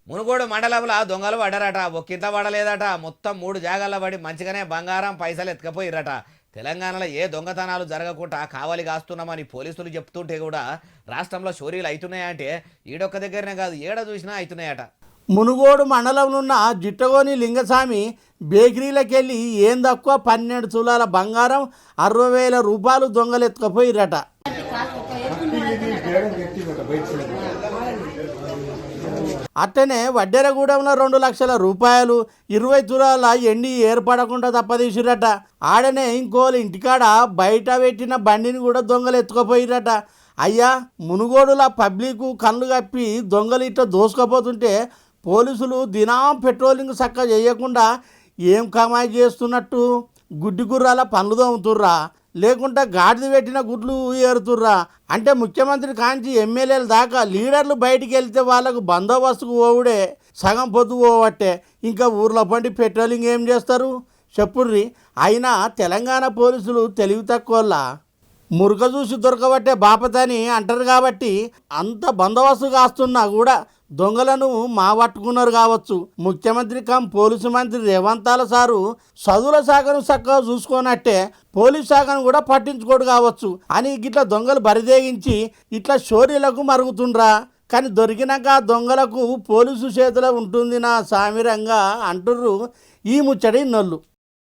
మునుగోడు మండలంలో దొంగలు పడ్డారట. ఒక్కింత పడలేదట, మొత్తం 3 జాగాల్లో పడి మంచిగానే బంగారం పైసలు ఎత్తుకపోయిరట. తెలంగాణలో ఏ దొంగతనాలు జరగకుండా కావలి కాస్తున్నామని పోలీసులు చెప్తుంటే కూడా రాష్ట్రంలో చోరీలు అవుతున్నాయంటే ఈడొక్క దగ్గరనే కాదు, ఏడ చూసినా అవుతున్నాయట. మునుగోడు మండలంలో ఉన్న జిట్టగోని లింగస్వామి బేకరీలకెళ్ళి ఏం తక్కువ 12 తులాల బంగారం 60,000 రూపాయలు దొంగలు ఎత్తుకపోయిరట. అట్టనే వడ్డెరగూడెంలో 2 లక్షల రూపాయలు 20 తులాల ఎండి ఏర్పడకుండా తప్పదీసిరట. ఆడనే ఇంకోళ్ళు ఇంటికాడ బయట పెట్టిన బండిని కూడా దొంగలు ఎత్తుకపోయిరట. అయ్యా, మునుగోడుల పబ్లిక్ కళ్ళు కప్పి దొంగలు ఇట్లా దోసుకపోతుంటే పోలీసులు దినం పెట్రోలింగ్ చక్క చేయకుండా ఏం కమాయి చేస్తున్నట్టు? గుడ్డి గుర్రాల పనులు తోముతుర్రా, లేకుంటే గాడిద పెట్టిన గుడ్లు ఏరుతుర్రా? అంటే ముఖ్యమంత్రి కాంచి ఎమ్మెల్యేల దాకా లీడర్లు బయటికి వెళ్తే వాళ్ళకు బందోబస్తుకు పోవుడే సగం పొద్దు పోవట్టే, ఇంకా ఊర్లో పండి పెట్రోలింగ్ ఏం చేస్తారు చెప్పుర్రి. అయినా తెలంగాణ పోలీసులు తెలివి తక్కువలా మురుగ చూసి దొరకబట్టే బాపతని అంటారు కాబట్టి అంత బందోబస్తు కాస్తున్నా కూడా దొంగలను మా పట్టుకున్నారు కావచ్చు. ముఖ్యమంత్రి పోలీసు మంత్రి రేవంతాల సారు చదువుల శాఖను చక్కగా చూసుకోనట్టే పోలీసు శాఖను కూడా పట్టించుకోడు కావచ్చు అని గిట్ల దొంగలు బరిదేగించి ఇట్లా షోరీలకు మరుగుతుండ్రా. కానీ దొరికినాక దొంగలకు పోలీసు చేతిలో ఉంటుంది నా సామిరంగా అంటుర్రు ఈ ముచ్చడి నొల్లు.